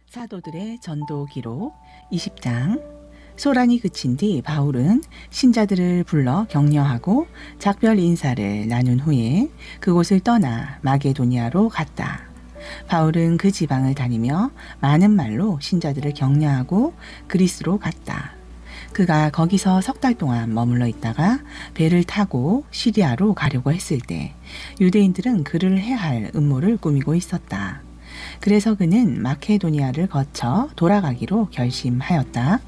사도들의 전도 기록 20장. 소란이 그친 뒤 바울은 신자들을 불러 격려하고 작별 인사를 나눈 후에 그곳을 떠나 마게도니아로 갔다. 바울은 그 지방을 다니며 많은 말로 신자들을 격려하고 그리스로 갔다. 그가 거기서 석 달 동안 머물러 있다가 배를 타고 시리아로 가려고 했을 때 유대인들은 그를 해할 음모를 꾸미고 있었다. 그래서 그는 마케도니아를 거쳐 돌아가기로 결심하였다.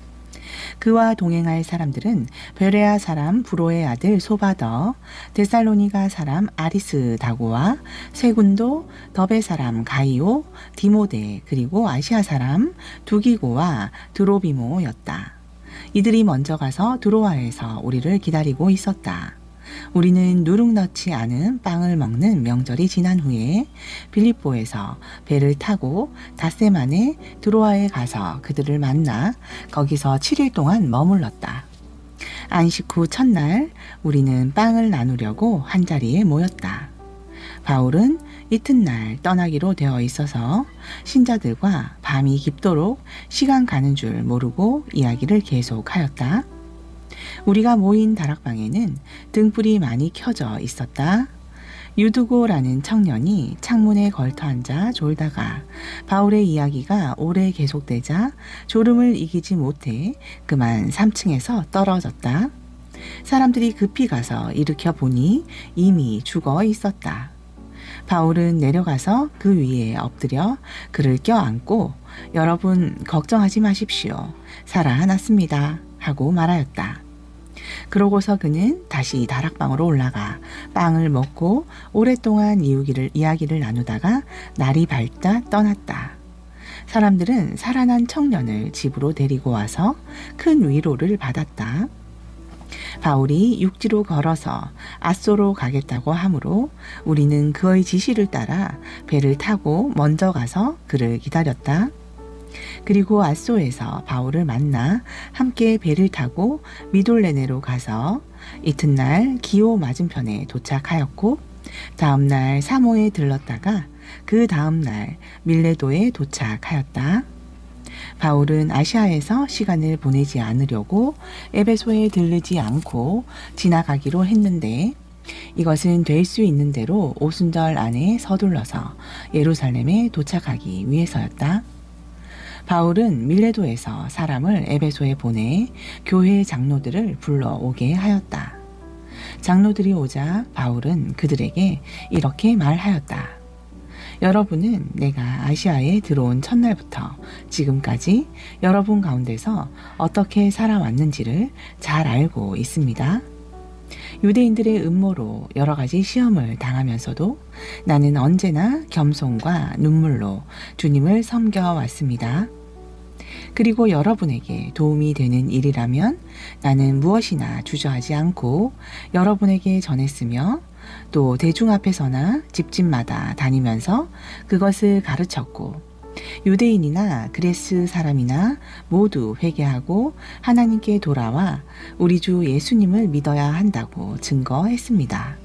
그와 동행할 사람들은 베레아 사람 브로의 아들 소바더, 데살로니가 사람 아리스다고와 세군도, 더베 사람 가이오, 디모데, 그리고 아시아 사람 두기고와 드로비모였다. 이들이 먼저 가서 드로아에서 우리를 기다리고 있었다. 우리는 누룩 넣지 않은 빵을 먹는 명절이 지난 후에 빌립보에서 배를 타고 닷새만에 드로아에 가서 그들을 만나 거기서 7일 동안 머물렀다. 안식 후 첫날 우리는 빵을 나누려고 한자리에 모였다. 바울은 이튿날 떠나기로 되어 있어서 신자들과 밤이 깊도록 시간 가는 줄 모르고 이야기를 계속하였다. 우리가 모인 다락방에는 등불이 많이 켜져 있었다. 유두고라는 청년이 창문에 걸터 앉아 졸다가 바울의 이야기가 오래 계속되자 졸음을 이기지 못해 그만 3층에서 떨어졌다. 사람들이 급히 가서 일으켜 보니 이미 죽어 있었다. 바울은 내려가서 그 위에 엎드려 그를 껴안고 여러분 걱정하지 마십시오. 살아났습니다. 하고 말하였다. 그러고서 그는 다시 다락방으로 올라가 빵을 먹고 오랫동안 이야기를 나누다가 날이 밝다 떠났다. 사람들은 살아난 청년을 집으로 데리고 와서 큰 위로를 받았다. 바울이 육지로 걸어서 아소로 가겠다고 하므로 우리는 그의 지시를 따라 배를 타고 먼저 가서 그를 기다렸다. 그리고 아소에서 바울을 만나 함께 배를 타고 미돌레네로 가서 이튿날 기오 맞은편에 도착하였고 다음날 사모에 들렀다가 그 다음날 밀레도에 도착하였다. 바울은 아시아에서 시간을 보내지 않으려고 에베소에 들르지 않고 지나가기로 했는데 이것은 될 수 있는 대로 오순절 안에 서둘러서 예루살렘에 도착하기 위해서였다. 바울은 밀레도에서 사람을 에베소에 보내 교회 장로들을 불러오게 하였다. 장로들이 오자 바울은 그들에게 이렇게 말하였다. 여러분은 내가 아시아에 들어온 첫날부터 지금까지 여러분 가운데서 어떻게 살아왔는지를 잘 알고 있습니다. 유대인들의 음모로 여러 가지 시험을 당하면서도 나는 언제나 겸손과 눈물로 주님을 섬겨왔습니다. 그리고 여러분에게 도움이 되는 일이라면 나는 무엇이나 주저하지 않고 여러분에게 전했으며 또 대중 앞에서나 집집마다 다니면서 그것을 가르쳤고 유대인이나 그레스 사람이나 모두 회개하고 하나님께 돌아와 우리 주 예수님을 믿어야 한다고 증거했습니다.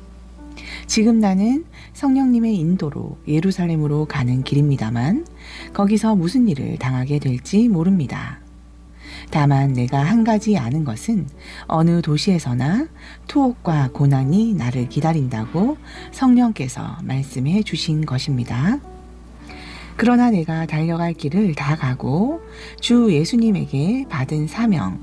지금 나는 성령님의 인도로 예루살렘으로 가는 길입니다만 거기서 무슨 일을 당하게 될지 모릅니다. 다만 내가 한 가지 아는 것은 어느 도시에서나 투옥과 고난이 나를 기다린다고 성령께서 말씀해 주신 것입니다. 그러나 내가 달려갈 길을 다 가고 주 예수님에게 받은 사명,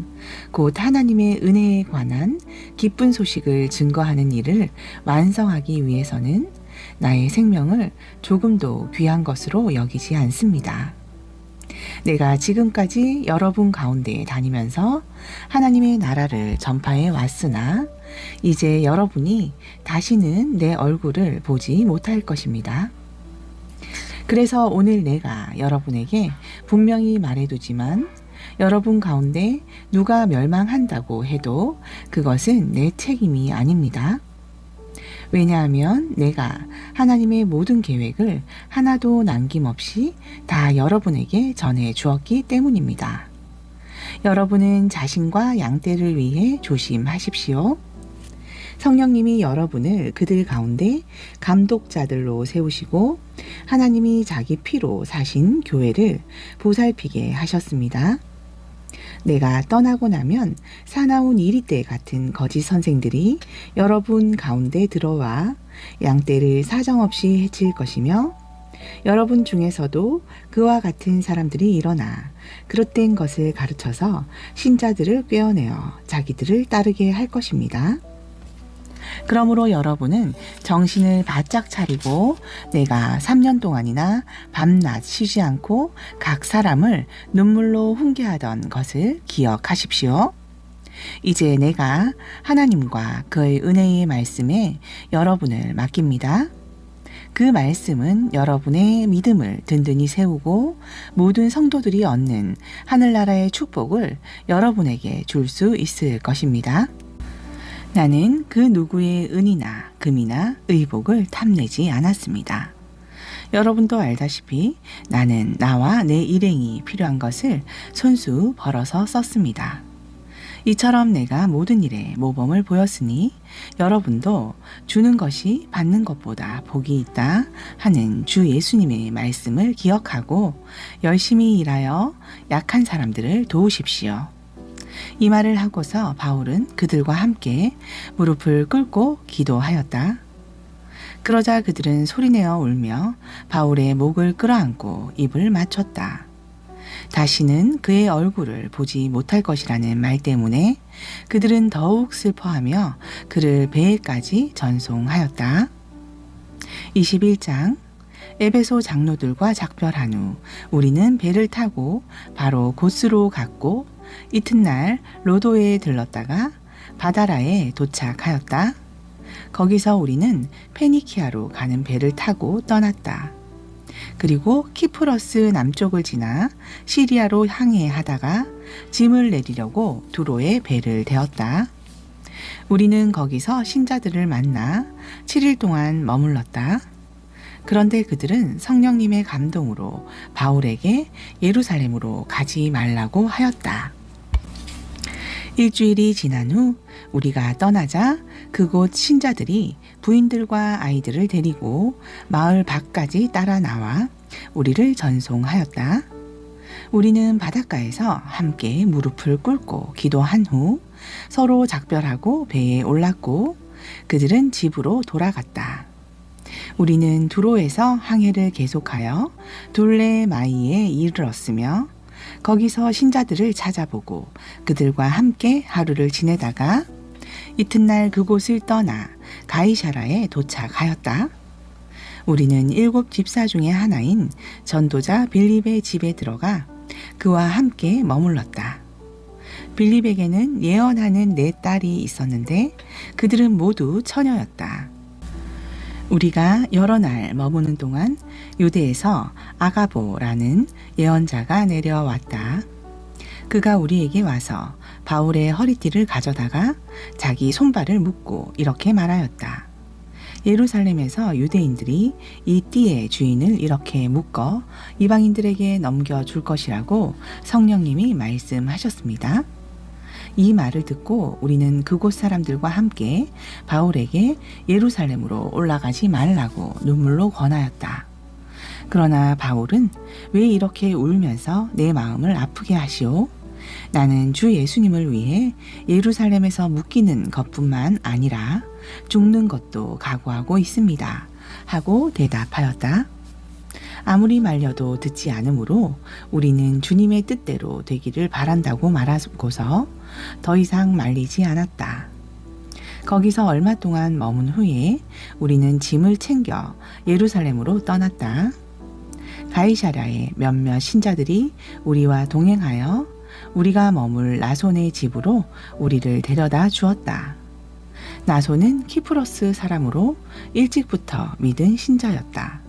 곧 하나님의 은혜에 관한 기쁜 소식을 증거하는 일을 완성하기 위해서는 나의 생명을 조금도 귀한 것으로 여기지 않습니다. 내가 지금까지 여러분 가운데 다니면서 하나님의 나라를 전파해 왔으나 이제 여러분이 다시는 내 얼굴을 보지 못할 것입니다. 그래서 오늘 내가 여러분에게 분명히 말해두지만 여러분 가운데 누가 멸망한다고 해도 그것은 내 책임이 아닙니다. 왜냐하면 내가 하나님의 모든 계획을 하나도 남김없이 다 여러분에게 전해 주었기 때문입니다. 여러분은 자신과 양떼를 위해 조심하십시오. 성령님이 여러분을 그들 가운데 감독자들로 세우시고 하나님이 자기 피로 사신 교회를 보살피게 하셨습니다. 내가 떠나고 나면 사나운 이리떼 같은 거짓 선생들이 여러분 가운데 들어와 양떼를 사정없이 해칠 것이며 여러분 중에서도 그와 같은 사람들이 일어나 그릇된 것을 가르쳐서 신자들을 꿰어내어 자기들을 따르게 할 것입니다. 그러므로 여러분은 정신을 바짝 차리고 내가 3년 동안이나 밤낮 쉬지 않고 각 사람을 눈물로 훈계하던 것을 기억하십시오. 이제 내가 하나님과 그의 은혜의 말씀에 여러분을 맡깁니다. 그 말씀은 여러분의 믿음을 든든히 세우고 모든 성도들이 얻는 하늘나라의 축복을 여러분에게 줄 수 있을 것입니다. 나는 그 누구의 은이나 금이나 의복을 탐내지 않았습니다. 여러분도 알다시피 나는 나와 내 일행이 필요한 것을 손수 벌어서 썼습니다. 이처럼 내가 모든 일에 모범을 보였으니 여러분도 주는 것이 받는 것보다 복이 있다 하는 주 예수님의 말씀을 기억하고 열심히 일하여 약한 사람들을 도우십시오. 이 말을 하고서 바울은 그들과 함께 무릎을 꿇고 기도하였다. 그러자 그들은 소리내어 울며 바울의 목을 끌어안고 입을 맞췄다. 다시는 그의 얼굴을 보지 못할 것이라는 말 때문에 그들은 더욱 슬퍼하며 그를 배에까지 전송하였다. 21장 에베소 장로들과 작별한 후 우리는 배를 타고 바로 고스로 갔고 이튿날 로도에 들렀다가 바다라에 도착하였다. 거기서 우리는 페니키아로 가는 배를 타고 떠났다. 그리고 키프러스 남쪽을 지나 시리아로 항해하다가 짐을 내리려고 두로에 배를 대었다. 우리는 거기서 신자들을 만나 7일 동안 머물렀다. 그런데 그들은 성령님의 감동으로 바울에게 예루살렘으로 가지 말라고 하였다. 일주일이 지난 후 우리가 떠나자 그곳 신자들이 부인들과 아이들을 데리고 마을 밖까지 따라 나와 우리를 전송하였다. 우리는 바닷가에서 함께 무릎을 꿇고 기도한 후 서로 작별하고 배에 올랐고 그들은 집으로 돌아갔다. 우리는 두로에서 항해를 계속하여 둘레마이에 이르렀으며 거기서 신자들을 찾아보고 그들과 함께 하루를 지내다가 이튿날 그곳을 떠나 가이사라에 도착하였다. 우리는 7 집사 중의 하나인 전도자 빌립의 집에 들어가 그와 함께 머물렀다. 빌립에게는 예언하는 4딸이 있었는데 그들은 모두 처녀였다. 우리가 여러 날 머무는 동안 유대에서 아가보라는 예언자가 내려왔다. 그가 우리에게 와서 바울의 허리띠를 가져다가 자기 손발을 묶고 이렇게 말하였다. 예루살렘에서 유대인들이 이 띠의 주인을 이렇게 묶어 이방인들에게 넘겨줄 것이라고 성령님이 말씀하셨습니다. 이 말을 듣고 우리는 그곳 사람들과 함께 바울에게 예루살렘으로 올라가지 말라고 눈물로 권하였다. 그러나 바울은 왜 이렇게 울면서 내 마음을 아프게 하시오? 나는 주 예수님을 위해 예루살렘에서 묶이는 것뿐만 아니라 죽는 것도 각오하고 있습니다. 하고 대답하였다. 아무리 말려도 듣지 않으므로 우리는 주님의 뜻대로 되기를 바란다고 말하고서 더 이상 말리지 않았다. 거기서 얼마 동안 머문 후에 우리는 짐을 챙겨 예루살렘으로 떠났다. 가이사랴의 몇몇 신자들이 우리와 동행하여 우리가 머물 나손의 집으로 우리를 데려다 주었다. 나손은 키프로스 사람으로 일찍부터 믿은 신자였다.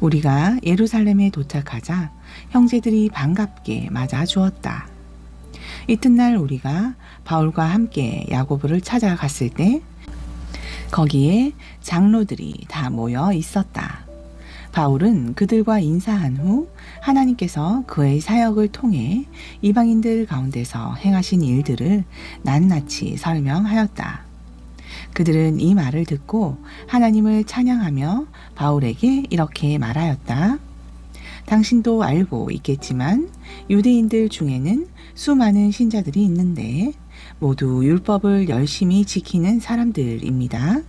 우리가 예루살렘에 도착하자 형제들이 반갑게 맞아 주었다. 이튿날 우리가 바울과 함께 야고보를 찾아갔을 때 거기에 장로들이 다 모여 있었다. 바울은 그들과 인사한 후 하나님께서 그의 사역을 통해 이방인들 가운데서 행하신 일들을 낱낱이 설명하였다. 그들은 이 말을 듣고 하나님을 찬양하며 바울에게 이렇게 말하였다. 당신도 알고 있겠지만 유대인들 중에는 수많은 신자들이 있는데 모두 율법을 열심히 지키는 사람들입니다.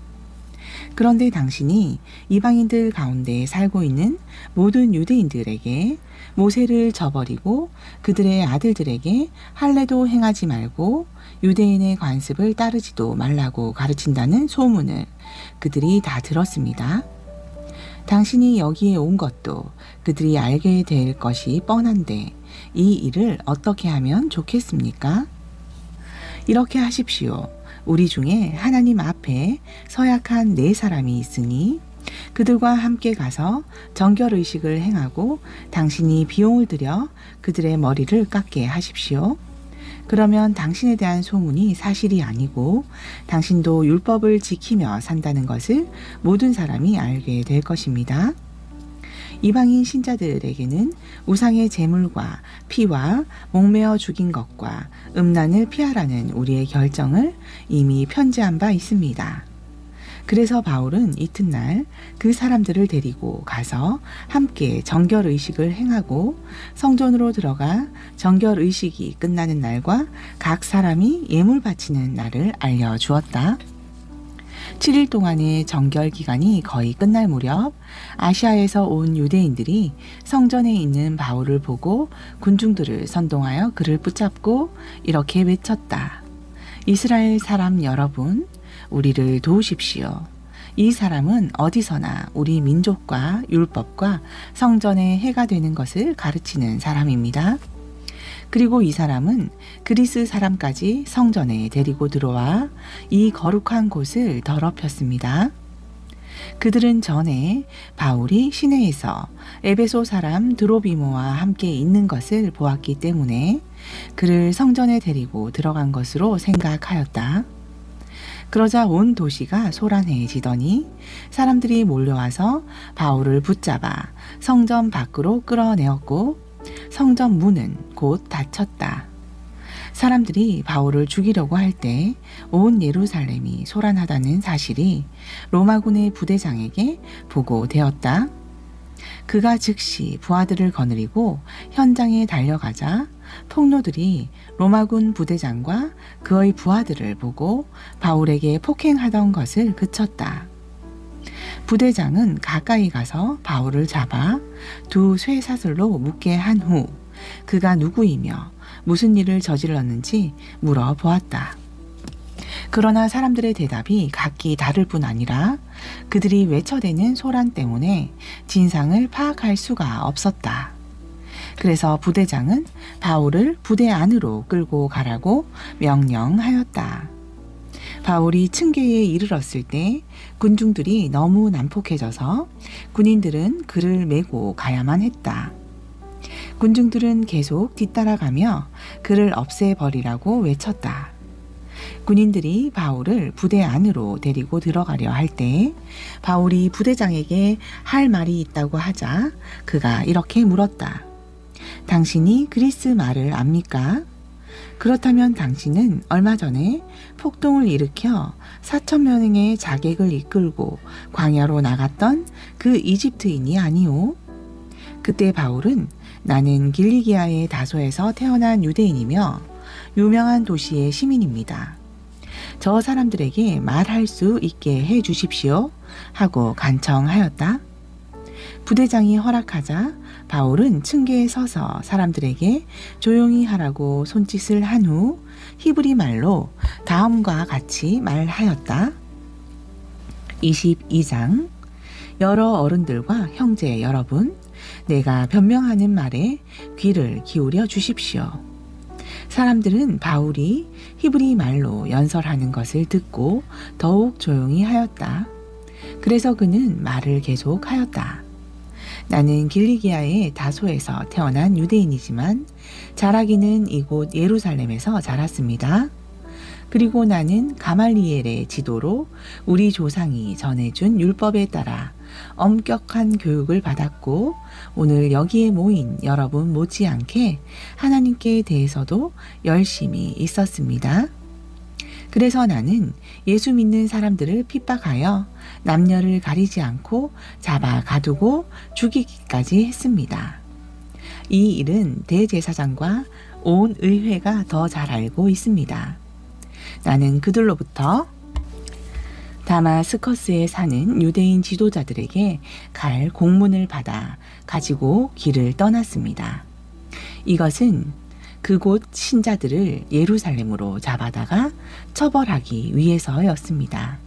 그런데 당신이 이방인들 가운데 살고 있는 모든 유대인들에게 모세를 저버리고 그들의 아들들에게 할례도 행하지 말고 유대인의 관습을 따르지도 말라고 가르친다는 소문을 그들이 다 들었습니다. 당신이 여기에 온 것도 그들이 알게 될 것이 뻔한데 이 일을 어떻게 하면 좋겠습니까? 이렇게 하십시오. 우리 중에 하나님 앞에 서약한 4사람이 있으니 그들과 함께 가서 정결의식을 행하고 당신이 비용을 들여 그들의 머리를 깎게 하십시오. 그러면 당신에 대한 소문이 사실이 아니고 당신도 율법을 지키며 산다는 것을 모든 사람이 알게 될 것입니다. 이방인 신자들에게는 우상의 제물과 피와 목매어 죽인 것과 음란을 피하라는 우리의 결정을 이미 편지한 바 있습니다. 그래서 바울은 이튿날 그 사람들을 데리고 가서 함께 정결의식을 행하고 성전으로 들어가 정결의식이 끝나는 날과 각 사람이 예물 바치는 날을 알려주었다. 7일 동안의 정결 기간이 거의 끝날 무렵 아시아에서 온 유대인들이 성전에 있는 바울을 보고 군중들을 선동하여 그를 붙잡고 이렇게 외쳤다. 이스라엘 사람 여러분, 우리를 도우십시오. 이 사람은 어디서나 우리 민족과 율법과 성전에 해가 되는 것을 가르치는 사람입니다. 그리고 이 사람은 그리스 사람까지 성전에 데리고 들어와 이 거룩한 곳을 더럽혔습니다. 그들은 전에 바울이 시내에서 에베소 사람 드로비모와 함께 있는 것을 보았기 때문에 그를 성전에 데리고 들어간 것으로 생각하였다. 그러자 온 도시가 소란해지더니 사람들이 몰려와서 바울을 붙잡아 성전 밖으로 끌어내었고 성전 문은 곧 닫혔다. 사람들이 바울을 죽이려고 할 때 온 예루살렘이 소란하다는 사실이 로마군의 부대장에게 보고되었다. 그가 즉시 부하들을 거느리고 현장에 달려가자 폭로들이 로마군 부대장과 그의 부하들을 보고 바울에게 폭행하던 것을 그쳤다. 부대장은 가까이 가서 바울을 잡아 2 쇠사슬로 묶게 한 후 그가 누구이며 무슨 일을 저질렀는지 물어보았다. 그러나 사람들의 대답이 각기 다를 뿐 아니라 그들이 외쳐대는 소란 때문에 진상을 파악할 수가 없었다. 그래서 부대장은 바울을 부대 안으로 끌고 가라고 명령하였다. 바울이 층계에 이르렀을 때 군중들이 너무 난폭해져서 군인들은 그를 메고 가야만 했다. 군중들은 계속 뒤따라가며 그를 없애버리라고 외쳤다. 군인들이 바울을 부대 안으로 데리고 들어가려 할 때 바울이 부대장에게 할 말이 있다고 하자 그가 이렇게 물었다. 당신이 그리스 말을 압니까? 그렇다면 당신은 얼마 전에 폭동을 일으켜 4,000명의 자객을 이끌고 광야로 나갔던 그 이집트인이 아니오? 그때 바울은 나는 길리기아의 다소에서 태어난 유대인이며 유명한 도시의 시민입니다. 저 사람들에게 말할 수 있게 해 주십시오 하고 간청하였다. 부대장이 허락하자 바울은 층계에 서서 사람들에게 조용히 하라고 손짓을 한 후 히브리 말로 다음과 같이 말하였다. 22장 여러 어른들과 형제 여러분, 내가 변명하는 말에 귀를 기울여 주십시오. 사람들은 바울이 히브리 말로 연설하는 것을 듣고 더욱 조용히 하였다. 그래서 그는 말을 계속하였다. 나는 길리기아의 다소에서 태어난 유대인이지만 자라기는 이곳 예루살렘에서 자랐습니다. 그리고 나는 가말리엘의 지도로 우리 조상이 전해준 율법에 따라 엄격한 교육을 받았고 오늘 여기에 모인 여러분 못지않게 하나님께 대해서도 열심히 있었습니다. 그래서 나는 예수 믿는 사람들을 핍박하여 남녀를 가리지 않고 잡아 가두고 죽이기까지 했습니다. 이 일은 대제사장과 온 의회가 더 잘 알고 있습니다. 나는 그들로부터 다마스커스에 사는 유대인 지도자들에게 갈 공문을 받아 가지고 길을 떠났습니다. 이것은 그곳 신자들을 예루살렘으로 잡아다가 처벌하기 위해서였습니다.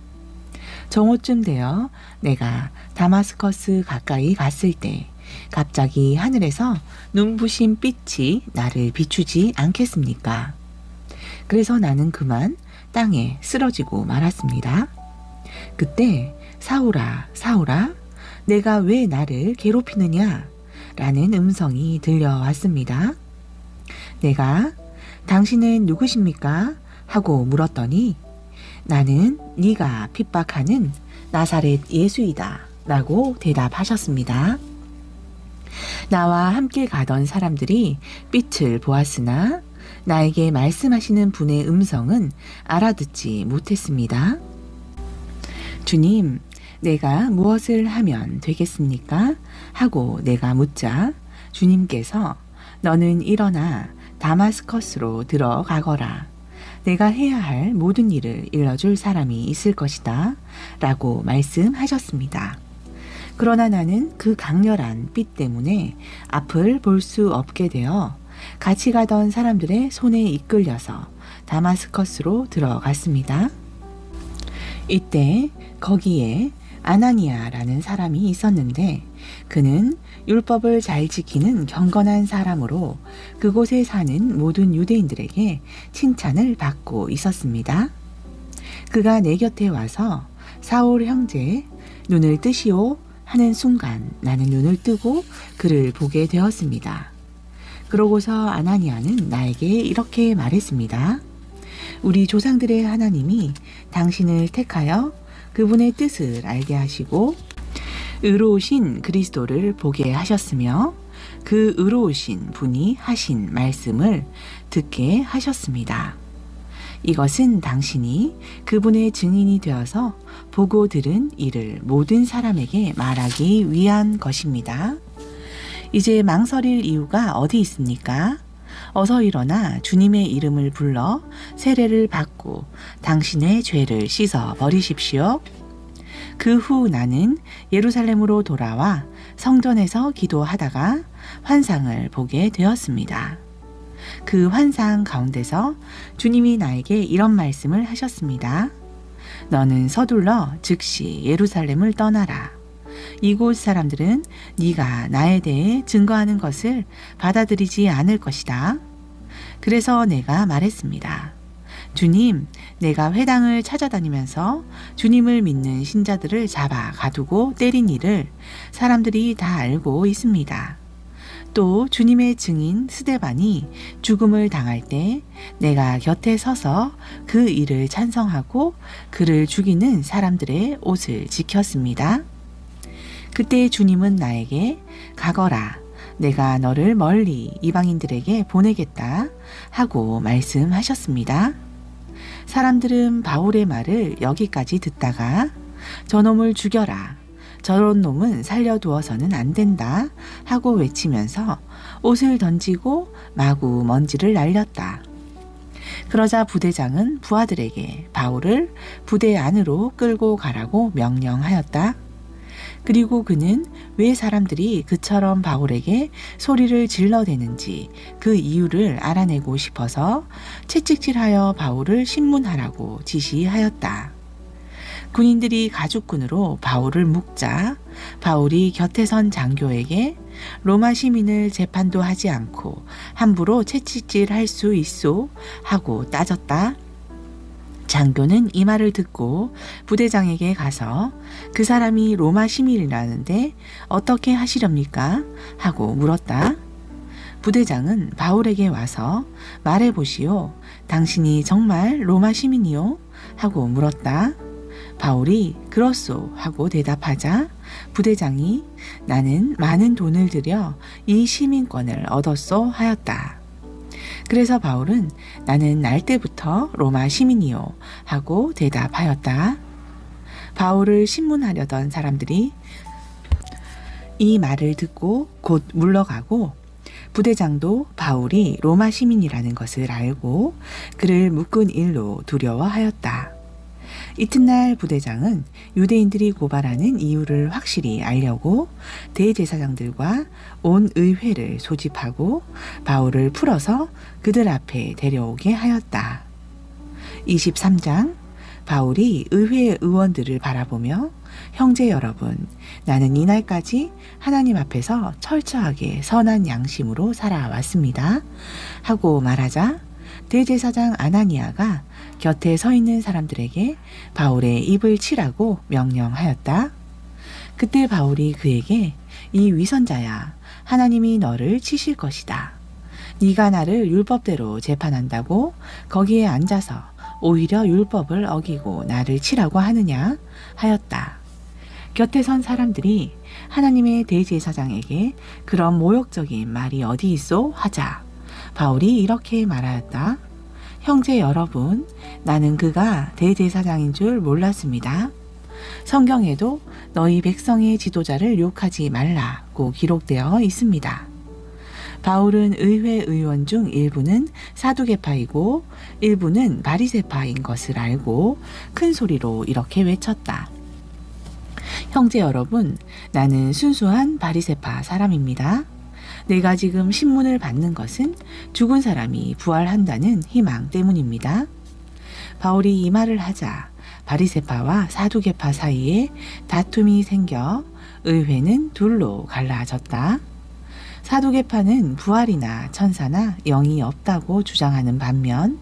정오쯤 되어 내가 다마스커스 가까이 갔을 때 갑자기 하늘에서 눈부신 빛이 나를 비추지 않겠습니까? 그래서 나는 그만 땅에 쓰러지고 말았습니다. 그때 사울아, 사울아, 내가 왜 나를 괴롭히느냐? 라는 음성이 들려왔습니다. 내가 당신은 누구십니까? 하고 물었더니 나는 네가 핍박하는 나사렛 예수이다 라고 대답하셨습니다. 나와 함께 가던 사람들이 빛을 보았으나 나에게 말씀하시는 분의 음성은 알아듣지 못했습니다. 주님, 내가 무엇을 하면 되겠습니까? 하고 내가 묻자 주님께서 너는 일어나 다마스커스로 들어가거라. 내가 해야 할 모든 일을 일러줄 사람이 있을 것이다. 라고 말씀하셨습니다. 그러나 나는 그 강렬한 빛 때문에 앞을 볼 수 없게 되어 같이 가던 사람들의 손에 이끌려서 다마스커스로 들어갔습니다. 이때 거기에 아나니아라는 사람이 있었는데 그는 율법을 잘 지키는 경건한 사람으로 그곳에 사는 모든 유대인들에게 칭찬을 받고 있었습니다. 그가 내 곁에 와서 사울 형제, 눈을 뜨시오 하는 순간 나는 눈을 뜨고 그를 보게 되었습니다. 그러고서 아나니아는 나에게 이렇게 말했습니다. 우리 조상들의 하나님이 당신을 택하여 그분의 뜻을 알게 하시고 의로우신 그리스도를 보게 하셨으며 그 의로우신 분이 하신 말씀을 듣게 하셨습니다. 이것은 당신이 그분의 증인이 되어서 보고 들은 일을 모든 사람에게 말하기 위한 것입니다. 이제 망설일 이유가 어디 있습니까? 어서 일어나 주님의 이름을 불러 세례를 받고 당신의 죄를 씻어 버리십시오. 그 후 나는 예루살렘으로 돌아와 성전에서 기도하다가 환상을 보게 되었습니다. 그 환상 가운데서 주님이 나에게 이런 말씀을 하셨습니다. 너는 서둘러 즉시 예루살렘을 떠나라. 이곳 사람들은 네가 나에 대해 증거하는 것을 받아들이지 않을 것이다. 그래서 내가 말했습니다. 주님, 내가 회당을 찾아다니면서 주님을 믿는 신자들을 잡아 가두고 때린 일을 사람들이 다 알고 있습니다. 또 주님의 증인 스데반이 죽음을 당할 때 내가 곁에 서서 그 일을 찬성하고 그를 죽이는 사람들의 옷을 지켰습니다. 그때 주님은 나에게 가거라. 내가 너를 멀리 이방인들에게 보내겠다 하고 말씀하셨습니다. 사람들은 바울의 말을 여기까지 듣다가 저놈을 죽여라. 저런 놈은 살려두어서는 안 된다 하고 외치면서 옷을 던지고 마구 먼지를 날렸다. 그러자 부대장은 부하들에게 바울을 부대 안으로 끌고 가라고 명령하였다. 그리고 그는 왜 사람들이 그처럼 바울에게 소리를 질러대는지 그 이유를 알아내고 싶어서 채찍질하여 바울을 신문하라고 지시하였다. 군인들이 가죽끈으로 바울을 묶자 바울이 곁에 선 장교에게 로마 시민을 재판도 하지 않고 함부로 채찍질할 수 있소 하고 따졌다. 장교는 이 말을 듣고 부대장에게 가서 그 사람이 로마 시민이라는데 어떻게 하시렵니까? 하고 물었다. 부대장은 바울에게 와서 말해보시오. 당신이 정말 로마 시민이요? 하고 물었다. 바울이 그렇소 하고 대답하자 부대장이 나는 많은 돈을 들여 이 시민권을 얻었소 하였다. 그래서 바울은 나는 날 때부터 로마 시민이요 하고 대답하였다. 바울을 신문하려던 사람들이 이 말을 듣고 곧 물러가고 부대장도 바울이 로마 시민이라는 것을 알고 그를 묶은 일로 두려워하였다. 이튿날 부대장은 유대인들이 고발하는 이유를 확실히 알려고 대제사장들과 온 의회를 소집하고 바울을 풀어서 그들 앞에 데려오게 하였다. 23장 바울이 의회 의원들을 바라보며 형제 여러분, 나는 이날까지 하나님 앞에서 철저하게 선한 양심으로 살아왔습니다. 하고 말하자 대제사장 아나니아가 곁에 서 있는 사람들에게 바울의 입을 치라고 명령하였다. 그때 바울이 그에게 이 위선자야, 하나님이 너를 치실 것이다. 네가 나를 율법대로 재판한다고 거기에 앉아서 오히려 율법을 어기고 나를 치라고 하느냐 하였다. 곁에 선 사람들이 하나님의 대제사장에게 그런 모욕적인 말이 어디 있소 하자 바울이 이렇게 말하였다. 형제 여러분, 나는 그가 대제사장인 줄 몰랐습니다. 성경에도 너희 백성의 지도자를 욕하지 말라고 기록되어 있습니다. 바울은 의회 의원 중 일부는 사두개파이고 일부는 바리새파인 것을 알고 큰 소리로 이렇게 외쳤다. 형제 여러분, 나는 순수한 바리새파 사람입니다. 내가 지금 신문을 받는 것은 죽은 사람이 부활한다는 희망 때문입니다. 바울이 이 말을 하자 바리새파와 사두개파 사이에 다툼이 생겨 의회는 둘로 갈라졌다. 사두개파는 부활이나 천사나 영이 없다고 주장하는 반면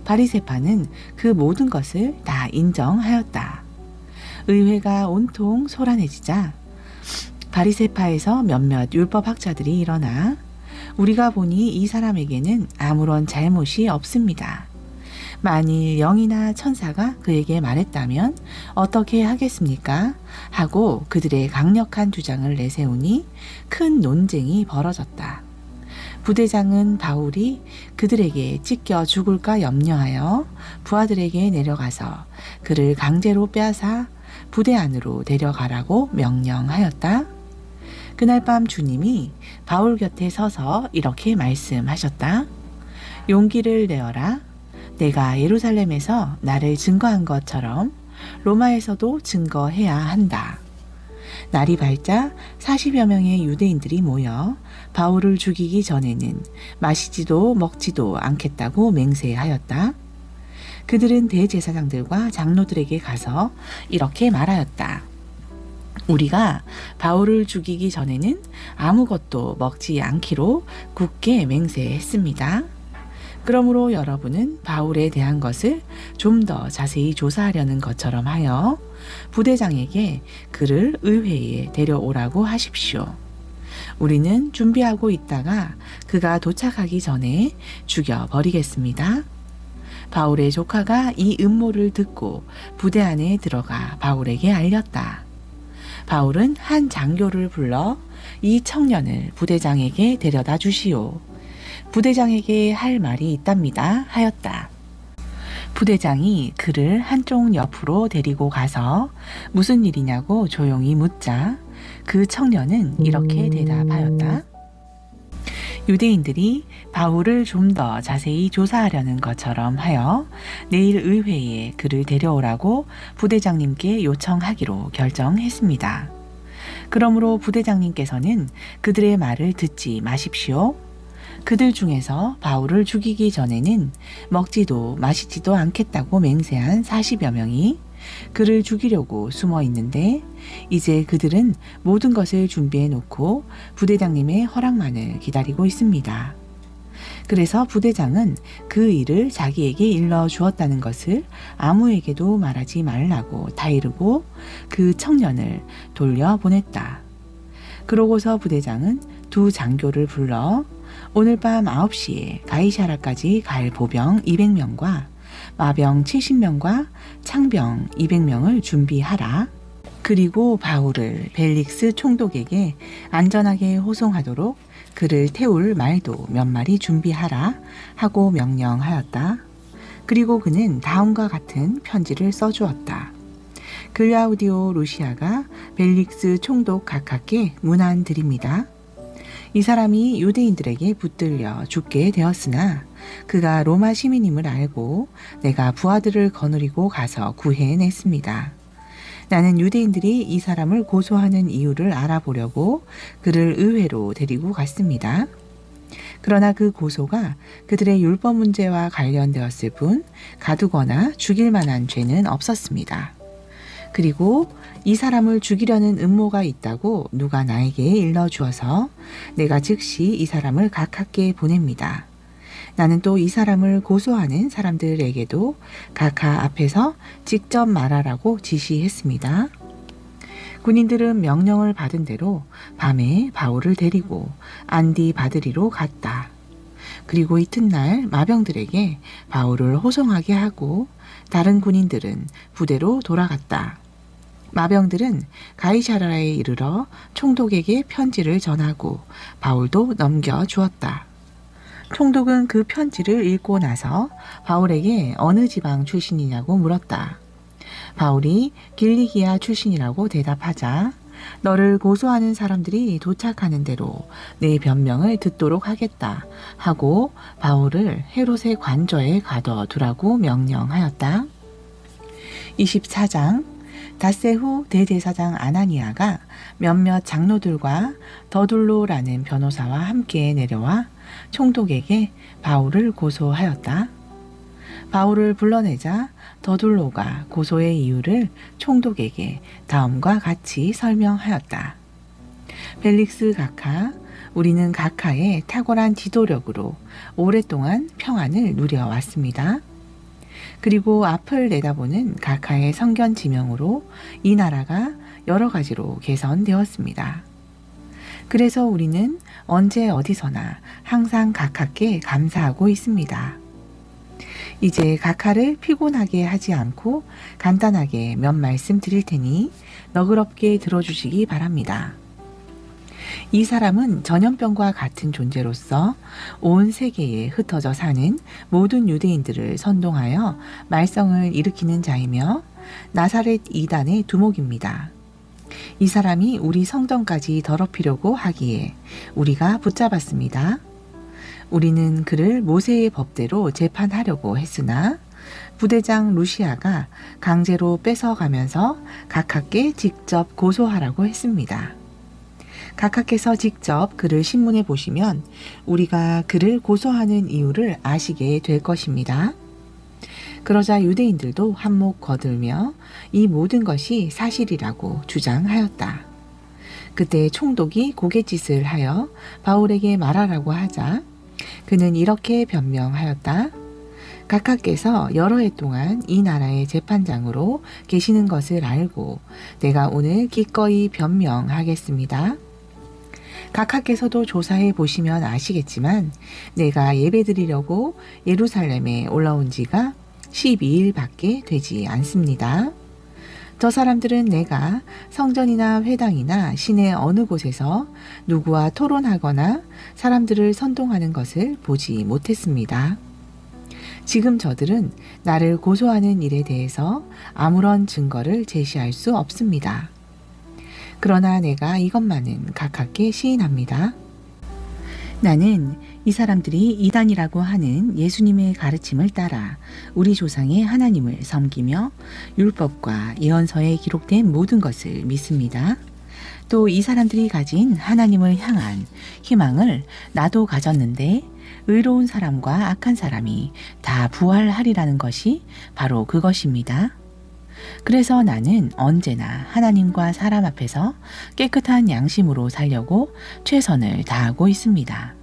바리새파는 그 모든 것을 다 인정하였다. 의회가 온통 소란해지자 바리새파에서 몇몇 율법학자들이 일어나 우리가 보니 이 사람에게는 아무런 잘못이 없습니다. 만일 영이나 천사가 그에게 말했다면 어떻게 하겠습니까? 하고 그들의 강력한 주장을 내세우니 큰 논쟁이 벌어졌다. 부대장은 바울이 그들에게 찢겨 죽을까 염려하여 부하들에게 내려가서 그를 강제로 빼앗아 부대 안으로 데려가라고 명령하였다. 그날 밤 주님이 바울 곁에 서서 이렇게 말씀하셨다. 용기를 내어라. 내가 예루살렘에서 나를 증거한 것처럼 로마에서도 증거해야 한다. 날이 밝자 40여 명의 유대인들이 모여 바울을 죽이기 전에는 마시지도 먹지도 않겠다고 맹세하였다. 그들은 대제사장들과 장로들에게 가서 이렇게 말하였다. 우리가 바울을 죽이기 전에는 아무것도 먹지 않기로 굳게 맹세했습니다. 그러므로 여러분은 바울에 대한 것을 좀 더 자세히 조사하려는 것처럼 하여 부대장에게 그를 의회에 데려오라고 하십시오. 우리는 준비하고 있다가 그가 도착하기 전에 죽여버리겠습니다. 바울의 조카가 이 음모를 듣고 부대 안에 들어가 바울에게 알렸다. 바울은 한 장교를 불러 이 청년을 부대장에게 데려다 주시오. 부대장에게 할 말이 있답니다. 하였다. 부대장이 그를 한쪽 옆으로 데리고 가서 무슨 일이냐고 조용히 묻자 그 청년은 이렇게 대답하였다. 유대인들이 바울을 좀 더 자세히 조사하려는 것처럼 하여 내일 의회에 그를 데려오라고 부대장님께 요청하기로 결정했습니다. 그러므로 부대장님께서는 그들의 말을 듣지 마십시오. 그들 중에서 바울을 죽이기 전에는 먹지도 마시지도 않겠다고 맹세한 40여 명이 그를 죽이려고 숨어 있는데 이제 그들은 모든 것을 준비해 놓고 부대장님의 허락만을 기다리고 있습니다. 그래서 부대장은 그 일을 자기에게 일러 주었다는 것을 아무에게도 말하지 말라고 타이르고 그 청년을 돌려보냈다. 그러고서 부대장은 두 장교를 불러 오늘 밤 9시에 가이사라까지 갈 보병 200명과 마병 70명과 창병 200명을 준비하라. 그리고 바울을 벨릭스 총독에게 안전하게 호송하도록 그를 태울 말도 몇 마리 준비하라 하고 명령하였다. 그리고 그는 다음과 같은 편지를 써주었다. 클라우디오 루시아가 벨릭스 총독 각하께 문안드립니다. 이 사람이 유대인들에게 붙들려 죽게 되었으나 그가 로마 시민임을 알고 내가 부하들을 거느리고 가서 구해냈습니다. 나는 유대인들이 이 사람을 고소하는 이유를 알아보려고 그를 의회로 데리고 갔습니다. 그러나 그 고소가 그들의 율법 문제와 관련되었을 뿐 가두거나 죽일 만한 죄는 없었습니다. 그리고 이 사람을 죽이려는 음모가 있다고 누가 나에게 일러주어서 내가 즉시 이 사람을 각하께 보냅니다. 나는 또 이 사람을 고소하는 사람들에게도 각하 앞에서 직접 말하라고 지시했습니다. 군인들은 명령을 받은 대로 밤에 바울을 데리고 안디 바드리로 갔다. 그리고 이튿날 마병들에게 바울을 호송하게 하고 다른 군인들은 부대로 돌아갔다. 마병들은 가이사랴에 이르러 총독에게 편지를 전하고 바울도 넘겨주었다. 총독은 그 편지를 읽고 나서 바울에게 어느 지방 출신이냐고 물었다. 바울이 길리기아 출신이라고 대답하자 너를 고소하는 사람들이 도착하는 대로 내 변명을 듣도록 하겠다 하고 바울을 헤롯의 관저에 가둬두라고 명령하였다. 24장 닷새 후 대제사장 아나니아가 몇몇 장로들과 더둘로라는 변호사와 함께 내려와 총독에게 바울을 고소하였다. 바울을 불러내자 더둘로가 고소의 이유를 총독에게 다음과 같이 설명하였다. 벨릭스 각하, 우리는 각하의 탁월한 지도력으로 오랫동안 평안을 누려왔습니다. 그리고 앞을 내다보는 각하의 성견 지명으로 이 나라가 여러 가지로 개선되었습니다. 그래서 우리는 언제 어디서나 항상 각하께 감사하고 있습니다. 이제 각하를 피곤하게 하지 않고 간단하게 몇 말씀 드릴 테니 너그럽게 들어주시기 바랍니다. 이 사람은 전염병과 같은 존재로서 온 세계에 흩어져 사는 모든 유대인들을 선동하여 말썽을 일으키는 자이며 나사렛 이단의 두목입니다. 이 사람이 우리 성전까지 더럽히려고 하기에 우리가 붙잡았습니다. 우리는 그를 모세의 법대로 재판하려고 했으나 부대장 루시아가 강제로 뺏어가면서 각하께 직접 고소하라고 했습니다. 각하께서 직접 그를 신문해 보시면 우리가 그를 고소하는 이유를 아시게 될 것입니다. 그러자 유대인들도 한몫 거들며 이 모든 것이 사실이라고 주장하였다. 그때 총독이 고갯짓을 하여 바울에게 말하라고 하자 그는 이렇게 변명하였다. 각하께서 여러 해 동안 이 나라의 재판장으로 계시는 것을 알고 내가 오늘 기꺼이 변명하겠습니다. 각하께서도 조사해 보시면 아시겠지만 내가 예배드리려고 예루살렘에 올라온 지가 12일밖에 되지 않습니다. 저 사람들은 내가 성전이나 회당이나 시내 어느 곳에서 누구와 토론하거나 사람들을 선동하는 것을 보지 못했습니다. 지금 저들은 나를 고소하는 일에 대해서 아무런 증거를 제시할 수 없습니다. 그러나 내가 이것만은 각하께 시인합니다. 나는 이 사람들이 이단이라고 하는 예수님의 가르침을 따라 우리 조상의 하나님을 섬기며 율법과 예언서에 기록된 모든 것을 믿습니다. 또 이 사람들이 가진 하나님을 향한 희망을 나도 가졌는데 의로운 사람과 악한 사람이 다 부활하리라는 것이 바로 그것입니다. 그래서 나는 언제나 하나님과 사람 앞에서 깨끗한 양심으로 살려고 최선을 다하고 있습니다.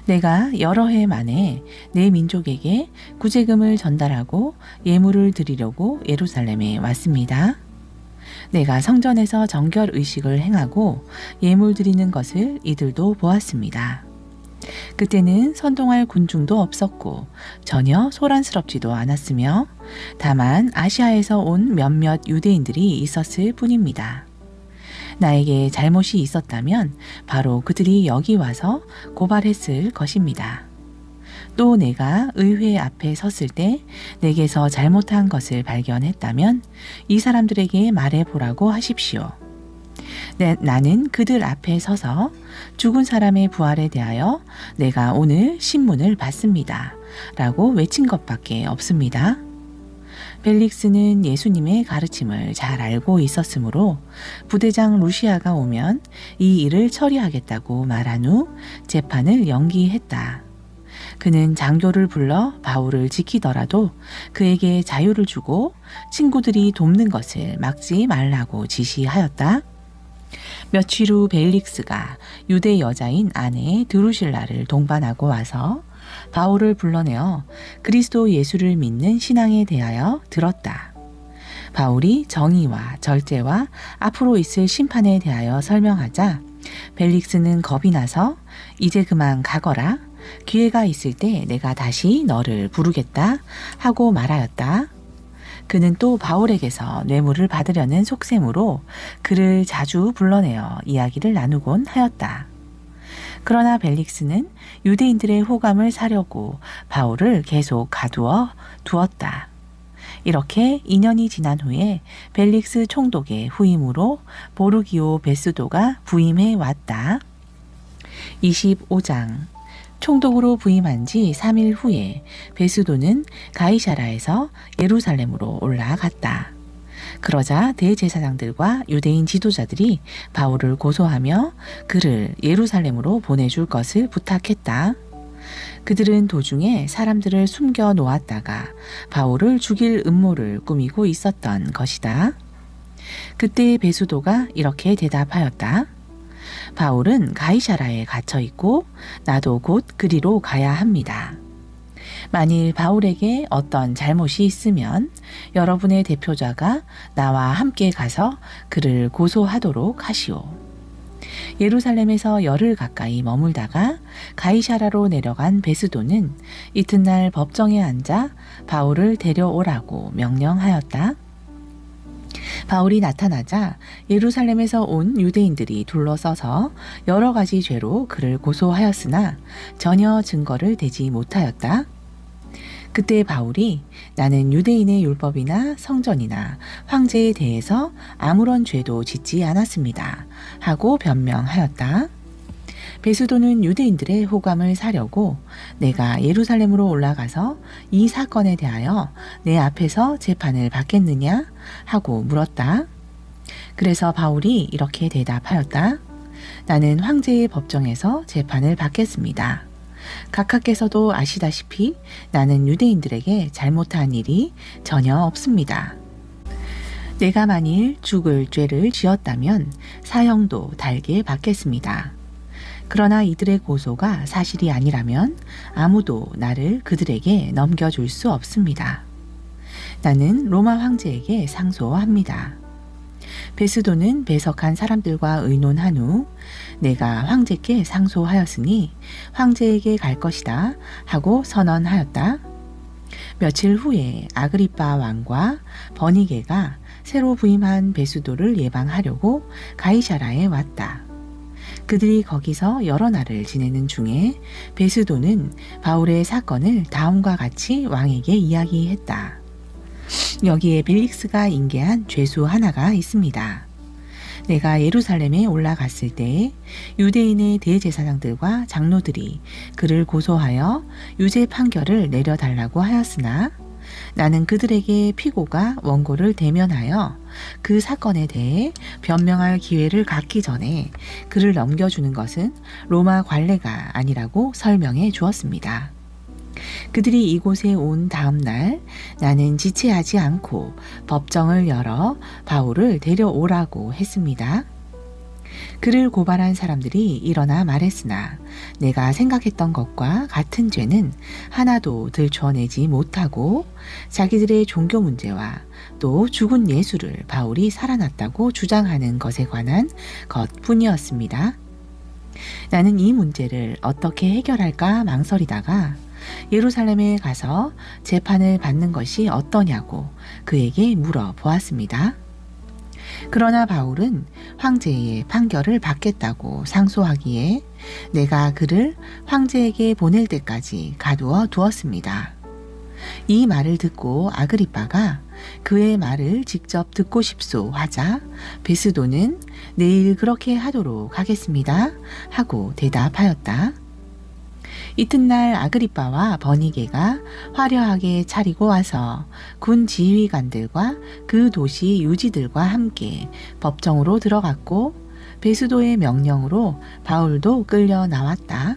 내가 여러 해 만에 내 민족에게 구제금을 전달하고 예물을 드리려고 예루살렘에 왔습니다. 내가 성전에서 정결 의식을 행하고 예물 드리는 것을 이들도 보았습니다. 그때는 선동할 군중도 없었고 전혀 소란스럽지도 않았으며 다만 아시아에서 온 몇몇 유대인들이 있었을 뿐입니다. 나에게 잘못이 있었다면 바로 그들이 여기 와서 고발했을 것입니다. 또 내가 의회 앞에 섰을 때 내게서 잘못한 것을 발견했다면 이 사람들에게 말해보라고 하십시오. 나는 그들 앞에 서서 죽은 사람의 부활에 대하여 내가 오늘 신문을 받습니다. 라고 외친 것밖에 없습니다. 벨릭스는 예수님의 가르침을 잘 알고 있었으므로 부대장 루시아가 오면 이 일을 처리하겠다고 말한 후 재판을 연기했다. 그는 장교를 불러 바울을 지키더라도 그에게 자유를 주고 친구들이 돕는 것을 막지 말라고 지시하였다. 며칠 후 벨릭스가 유대 여자인 아내 드루실라를 동반하고 와서 바울을 불러내어 그리스도 예수를 믿는 신앙에 대하여 들었다. 바울이 정의와 절제와 앞으로 있을 심판에 대하여 설명하자 벨릭스는 겁이 나서 이제 그만 가거라. 기회가 있을 때 내가 다시 너를 부르겠다 하고 말하였다. 그는 또 바울에게서 뇌물을 받으려는 속셈으로 그를 자주 불러내어 이야기를 나누곤 하였다. 그러나 벨릭스는 유대인들의 호감을 사려고 바울을 계속 가두어 두었다. 이렇게 2년이 지난 후에 벨릭스 총독의 후임으로 보르기오 베스도가 부임해 왔다. 25장 총독으로 부임한 지 3일 후에 베스도는 가이사라에서 예루살렘으로 올라갔다. 그러자 대제사장들과 유대인 지도자들이 바울을 고소하며 그를 예루살렘으로 보내줄 것을 부탁했다. 그들은 도중에 사람들을 숨겨 놓았다가 바울을 죽일 음모를 꾸미고 있었던 것이다. 그때 베수도가 이렇게 대답하였다. 바울은 가이사라에 갇혀 있고 나도 곧 그리로 가야 합니다. 만일 바울에게 어떤 잘못이 있으면 여러분의 대표자가 나와 함께 가서 그를 고소하도록 하시오. 예루살렘에서 열흘 가까이 머물다가 가이사라로 내려간 베스도는 이튿날 법정에 앉아 바울을 데려오라고 명령하였다. 바울이 나타나자 예루살렘에서 온 유대인들이 둘러서서 여러 가지 죄로 그를 고소하였으나 전혀 증거를 대지 못하였다. 그때 바울이 나는 유대인의 율법이나 성전이나 황제에 대해서 아무런 죄도 짓지 않았습니다. 하고 변명하였다. 베수도는 유대인들의 호감을 사려고 내가 예루살렘으로 올라가서 이 사건에 대하여 내 앞에서 재판을 받겠느냐 하고 물었다. 그래서 바울이 이렇게 대답하였다. 나는 황제의 법정에서 재판을 받겠습니다. 각하께서도 아시다시피 나는 유대인들에게 잘못한 일이 전혀 없습니다. 내가 만일 죽을 죄를 지었다면 사형도 달게 받겠습니다. 그러나 이들의 고소가 사실이 아니라면 아무도 나를 그들에게 넘겨줄 수 없습니다. 나는 로마 황제에게 상소합니다. 베스도는 배석한 사람들과 의논한 후 내가 황제께 상소하였으니 황제에게 갈 것이다 하고 선언하였다. 며칠 후에 아그리빠 왕과 버니게가 새로 부임한 베수도를 예방하려고 가이사라에 왔다. 그들이 거기서 여러 날을 지내는 중에 베수도는 바울의 사건을 다음과 같이 왕에게 이야기했다. 여기에 벨릭스가 인계한 죄수 하나가 있습니다. 내가 예루살렘에 올라갔을 때 유대인의 대제사장들과 장로들이 그를 고소하여 유죄 판결을 내려달라고 하였으나 나는 그들에게 피고가 원고를 대면하여 그 사건에 대해 변명할 기회를 갖기 전에 그를 넘겨주는 것은 로마 관례가 아니라고 설명해 주었습니다. 그들이 이곳에 온 다음 날 나는 지체하지 않고 법정을 열어 바울을 데려오라고 했습니다. 그를 고발한 사람들이 일어나 말했으나 내가 생각했던 것과 같은 죄는 하나도 들춰내지 못하고 자기들의 종교 문제와 또 죽은 예수를 바울이 살아났다고 주장하는 것에 관한 것뿐이었습니다. 나는 이 문제를 어떻게 해결할까 망설이다가 예루살렘에 가서 재판을 받는 것이 어떠냐고 그에게 물어보았습니다. 그러나 바울은 황제의 판결을 받겠다고 상소하기에 내가 그를 황제에게 보낼 때까지 가두어 두었습니다. 이 말을 듣고 아그리빠가 그의 말을 직접 듣고 싶소 하자 베스도는 내일 그렇게 하도록 하겠습니다 하고 대답하였다. 이튿날 아그리빠와 버니게가 화려하게 차리고 와서 군 지휘관들과 그 도시 유지들과 함께 법정으로 들어갔고 베수도의 명령으로 바울도 끌려 나왔다.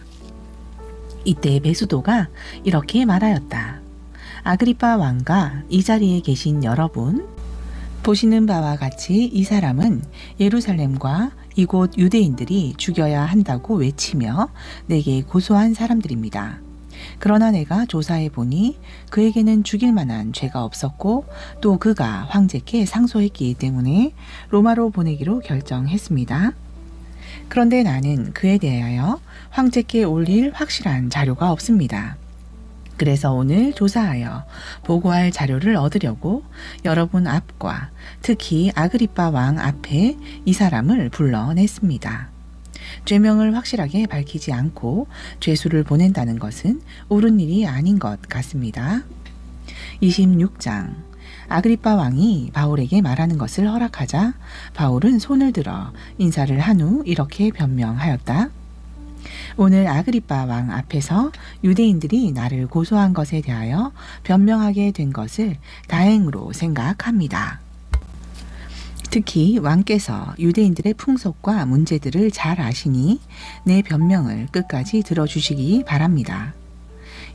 이때 베수도가 이렇게 말하였다. 아그리빠 왕과 이 자리에 계신 여러분, 보시는 바와 같이 이 사람은 예루살렘과 이곳 유대인들이 죽여야 한다고 외치며 내게 고소한 사람들입니다. 그러나 내가 조사해 보니 그에게는 죽일 만한 죄가 없었고 또 그가 황제께 상소했기 때문에 로마로 보내기로 결정했습니다. 그런데 나는 그에 대하여 황제께 올릴 확실한 자료가 없습니다. 그래서 오늘 조사하여 보고할 자료를 얻으려고 여러분 앞과 특히 아그리빠 왕 앞에 이 사람을 불러냈습니다. 죄명을 확실하게 밝히지 않고 죄수를 보낸다는 것은 옳은 일이 아닌 것 같습니다. 26장 아그리빠 왕이 바울에게 말하는 것을 허락하자 바울은 손을 들어 인사를 한 후 이렇게 변명하였다. 오늘 아그리빠 왕 앞에서 유대인들이 나를 고소한 것에 대하여 변명하게 된 것을 다행으로 생각합니다. 특히 왕께서 유대인들의 풍속과 문제들을 잘 아시니 내 변명을 끝까지 들어주시기 바랍니다.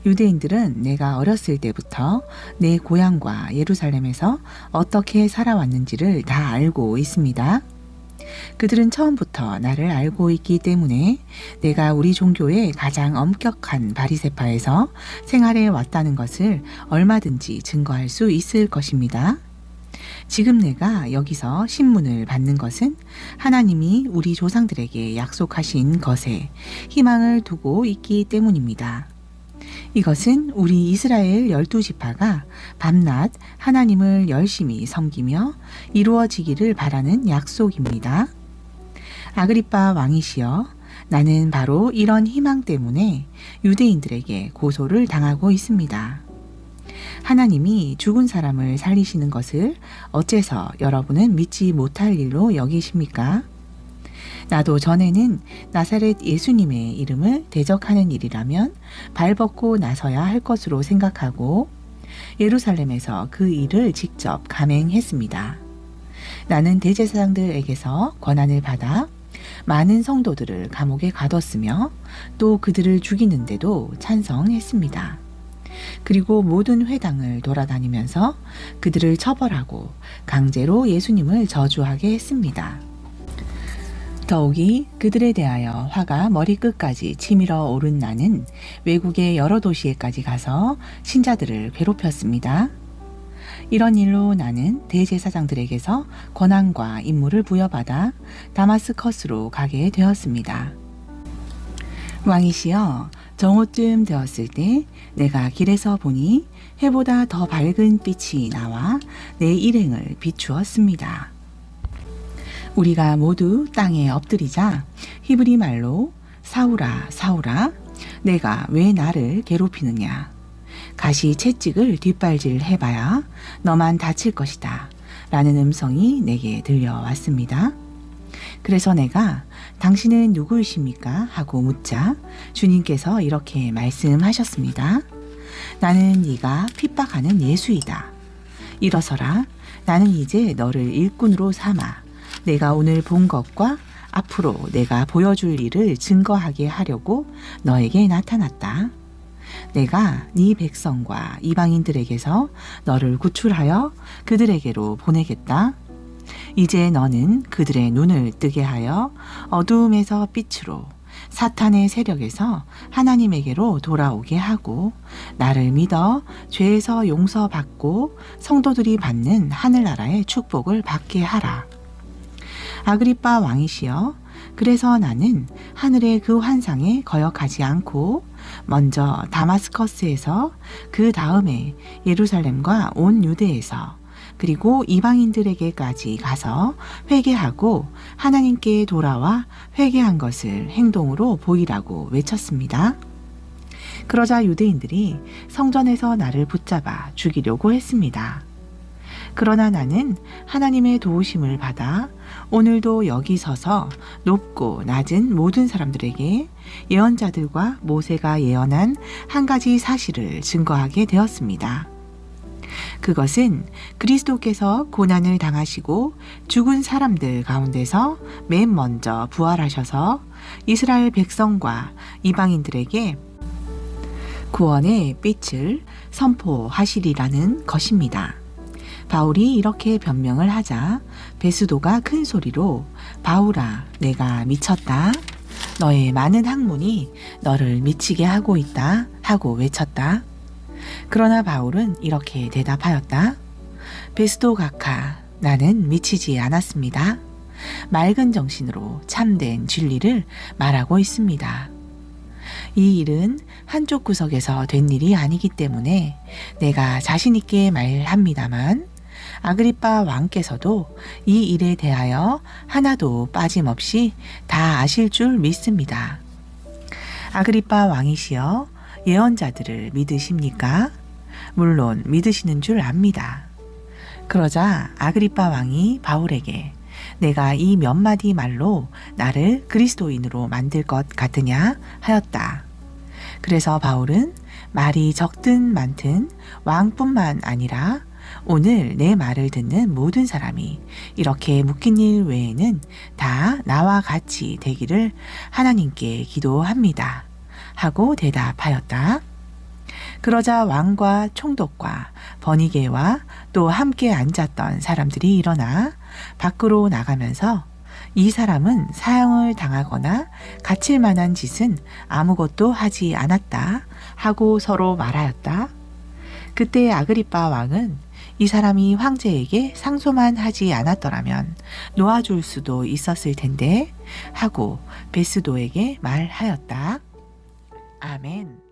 유대인들은 내가 어렸을 때부터 내 고향과 예루살렘에서 어떻게 살아왔는지를 다 알고 있습니다. 그들은 처음부터 나를 알고 있기 때문에 내가 우리 종교의 가장 엄격한 바리새파에서 생활해 왔다는 것을 얼마든지 증거할 수 있을 것입니다. 지금 내가 여기서 신문을 받는 것은 하나님이 우리 조상들에게 약속하신 것에 희망을 두고 있기 때문입니다. 이것은 우리 이스라엘 12지파가 밤낮 하나님을 열심히 섬기며 이루어지기를 바라는 약속입니다. 아그리빠 왕이시여, 나는 바로 이런 희망 때문에 유대인들에게 고소를 당하고 있습니다. 하나님이 죽은 사람을 살리시는 것을 어째서 여러분은 믿지 못할 일로 여기십니까? 나도 전에는 나사렛 예수님의 이름을 대적하는 일이라면 발벗고 나서야 할 것으로 생각하고 예루살렘에서 그 일을 직접 감행했습니다. 나는 대제사장들에게서 권한을 받아 많은 성도들을 감옥에 가뒀으며 또 그들을 죽이는데도 찬성했습니다. 그리고 모든 회당을 돌아다니면서 그들을 처벌하고 강제로 예수님을 저주하게 했습니다. 더욱이 그들에 대하여 화가 머리끝까지 치밀어 오른 나는 외국의 여러 도시에까지 가서 신자들을 괴롭혔습니다. 이런 일로 나는 대제사장들에게서 권한과 임무를 부여받아 다마스커스로 가게 되었습니다. 왕이시여, 정오쯤 되었을 때 내가 길에서 보니 해보다 더 밝은 빛이 나와 내 일행을 비추었습니다. 우리가 모두 땅에 엎드리자 히브리 말로 사울아 사울아 내가 왜 나를 괴롭히느냐, 가시 채찍을 뒷발질 해봐야 너만 다칠 것이다 라는 음성이 내게 들려왔습니다. 그래서 내가 당신은 누구이십니까? 하고 묻자 주님께서 이렇게 말씀하셨습니다. 나는 네가 핍박하는 예수이다. 일어서라. 나는 이제 너를 일꾼으로 삼아 내가 오늘 본 것과 앞으로 내가 보여줄 일을 증거하게 하려고 너에게 나타났다. 내가 네 백성과 이방인들에게서 너를 구출하여 그들에게로 보내겠다. 이제 너는 그들의 눈을 뜨게 하여 어두움에서 빛으로 사탄의 세력에서 하나님에게로 돌아오게 하고 나를 믿어 죄에서 용서받고 성도들이 받는 하늘나라의 축복을 받게 하라. 아그리빠 왕이시여, 그래서 나는 하늘의 그 환상에 거역하지 않고 먼저 다마스커스에서 그 다음에 예루살렘과 온 유대에서 그리고 이방인들에게까지 가서 회개하고 하나님께 돌아와 회개한 것을 행동으로 보이라고 외쳤습니다. 그러자 유대인들이 성전에서 나를 붙잡아 죽이려고 했습니다. 그러나 나는 하나님의 도우심을 받아 오늘도 여기 서서 높고 낮은 모든 사람들에게 예언자들과 모세가 예언한 한 가지 사실을 증거하게 되었습니다. 그것은 그리스도께서 고난을 당하시고 죽은 사람들 가운데서 맨 먼저 부활하셔서 이스라엘 백성과 이방인들에게 구원의 빛을 선포하시리라는 것입니다. 바울이 이렇게 변명을 하자 베스도가 큰 소리로 바울아, 내가 미쳤다. 너의 많은 학문이 너를 미치게 하고 있다 하고 외쳤다. 그러나 바울은 이렇게 대답하였다. 베스도 각하, 나는 미치지 않았습니다. 맑은 정신으로 참된 진리를 말하고 있습니다. 이 일은 한쪽 구석에서 된 일이 아니기 때문에 내가 자신 있게 말합니다만 아그리빠 왕께서도 이 일에 대하여 하나도 빠짐없이 다 아실 줄 믿습니다. 아그리빠 왕이시여, 예언자들을 믿으십니까? 물론 믿으시는 줄 압니다. 그러자 아그리빠 왕이 바울에게 내가 이 몇 마디 말로 나를 그리스도인으로 만들 것 같으냐 하였다. 그래서 바울은 말이 적든 많든 왕뿐만 아니라 오늘 내 말을 듣는 모든 사람이 이렇게 묶인 일 외에는 다 나와 같이 되기를 하나님께 기도합니다. 하고 대답하였다. 그러자 왕과 총독과 버니게와 또 함께 앉았던 사람들이 일어나 밖으로 나가면서 이 사람은 사형을 당하거나 갇힐 만한 짓은 아무것도 하지 않았다 하고 서로 말하였다. 그때 아그리빠 왕은 이 사람이 황제에게 상소만 하지 않았더라면 놓아줄 수도 있었을 텐데 하고 베스도에게 말하였다. 아멘.